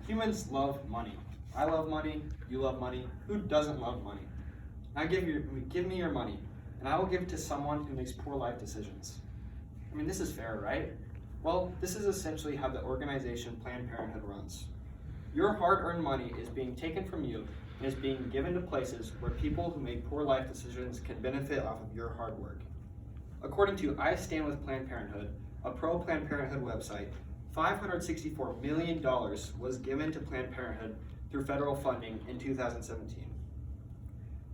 Humans love money. I love money, you love money. Who doesn't love money? Now give me your money, and I will give it to someone who makes poor life decisions. I mean, this is fair, right? Well, this is essentially how the organization Planned Parenthood runs. Your hard-earned money is being taken from you and is being given to places where people who make poor life decisions can benefit off of your hard work. According to I Stand With Planned Parenthood, a pro-Planned Parenthood website, $564 million was given to Planned Parenthood through federal funding in 2017.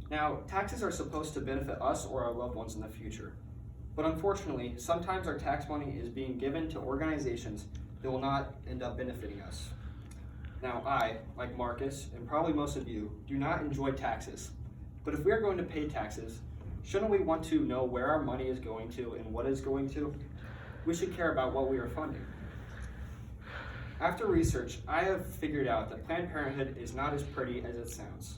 Now, taxes are supposed to benefit us or our loved ones in the future, but unfortunately, sometimes our tax money is being given to organizations that will not end up benefiting us. Now, I, like Marcus, and probably most of you, do not enjoy taxes, but if we are going to pay taxes, shouldn't we want to know where our money is going to and what it's going to? We should care about what we are funding. After research, I have figured out that Planned Parenthood is not as pretty as it sounds.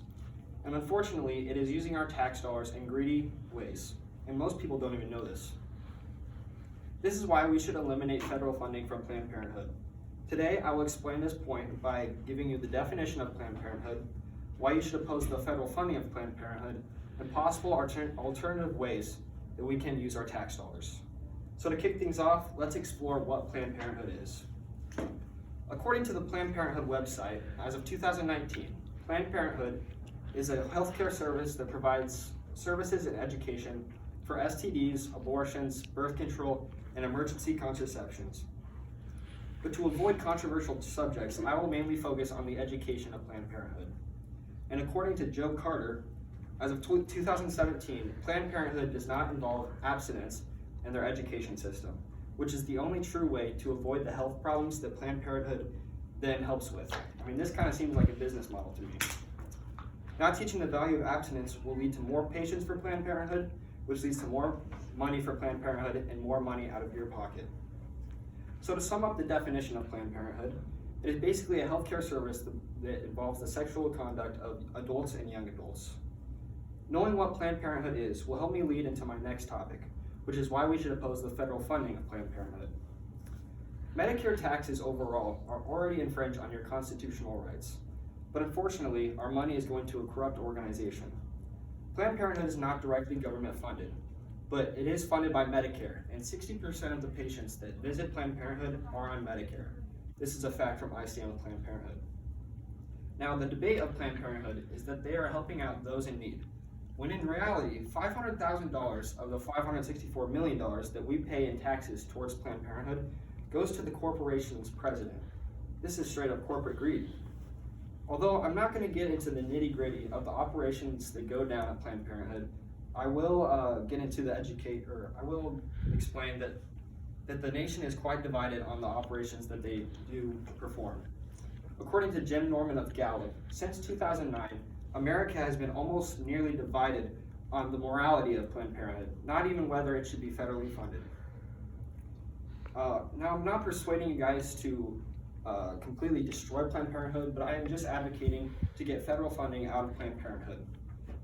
And unfortunately, it is using our tax dollars in greedy ways, and most people don't even know this. This is why we should eliminate federal funding from Planned Parenthood. Today, I will explain this point by giving you the definition of Planned Parenthood, why you should oppose the federal funding of Planned Parenthood, and possible alternative ways that we can use our tax dollars. So to kick things off, let's explore what Planned Parenthood is. According to the Planned Parenthood website, as of 2019, Planned Parenthood is a healthcare service that provides services and education for STDs, abortions, birth control, and emergency contraceptions. But to avoid controversial subjects, I will mainly focus on the education of Planned Parenthood. And according to Joe Carter, as of 2017, Planned Parenthood does not involve abstinence in their education system, which is the only true way to avoid the health problems that Planned Parenthood then helps with. I mean, this kind of seems like a business model to me. Not teaching the value of abstinence will lead to more patients for Planned Parenthood, which leads to more money for Planned Parenthood and more money out of your pocket. So to sum up the definition of Planned Parenthood, it is basically a healthcare service that involves the sexual conduct of adults and young adults. Knowing what Planned Parenthood is will help me lead into my next topic, which is why we should oppose the federal funding of Planned Parenthood. Medicare taxes overall are already infringed on your constitutional rights, but unfortunately, our money is going to a corrupt organization. Planned Parenthood is not directly government funded, but it is funded by Medicare, and 60% of the patients that visit Planned Parenthood are on Medicare. This is a fact from I Stand With Planned Parenthood. Now, the debate of Planned Parenthood is that they are helping out those in need, when in reality, $500,000 of the $564 million that we pay in taxes towards Planned Parenthood goes to the corporation's president. This is straight up corporate greed. Although I'm not going to get into the nitty-gritty of the operations that go down at Planned Parenthood, I will get into I will explain that the nation is quite divided on the operations that they do perform. According to Jim Norman of Gallup, since 2009, America has been almost nearly divided on the morality of Planned Parenthood, not even whether it should be federally funded. Now, I'm not persuading you guys to completely destroy Planned Parenthood, but I am just advocating to get federal funding out of Planned Parenthood.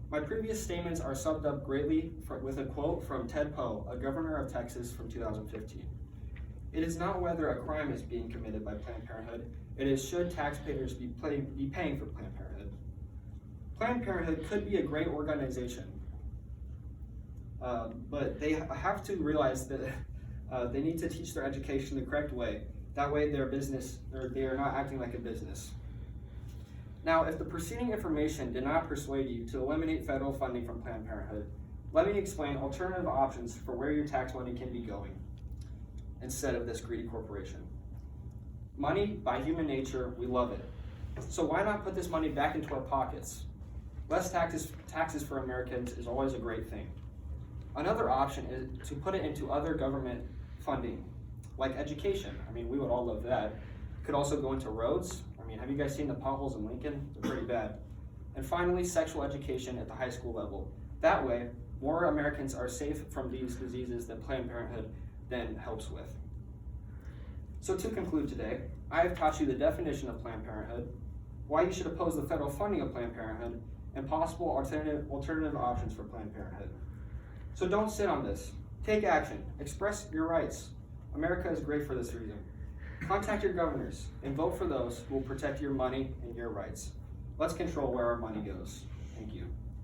My previous statements are summed up greatly with a quote from Ted Poe, a governor of Texas from 2015. It is not whether a crime is being committed by Planned Parenthood, it is should taxpayers be paying for Planned Parenthood. Planned Parenthood could be a great organization, but they have to realize that they need to teach their education the correct way. That way they are not acting like a business. Now, if the preceding information did not persuade you to eliminate federal funding from Planned Parenthood, let me explain alternative options for where your tax money can be going instead of this greedy corporation. Money, by human nature, we love it. So why not put this money back into our pockets? Less taxes for Americans is always a great thing. Another option is to put it into other government funding, like education. I mean, we would all love that. Could also go into roads. I mean, have you guys seen the potholes in Lincoln? They're pretty bad. And finally, sexual education at the high school level. That way, more Americans are safe from these diseases that Planned Parenthood then helps with. So to conclude today, I have taught you the definition of Planned Parenthood, why you should oppose the federal funding of Planned Parenthood, and possible alternative options for Planned Parenthood. So don't sit on this. Take action. Express your rights. America is great for this reason. Contact your governors and vote for those who will protect your money and your rights. Let's control where our money goes. Thank you.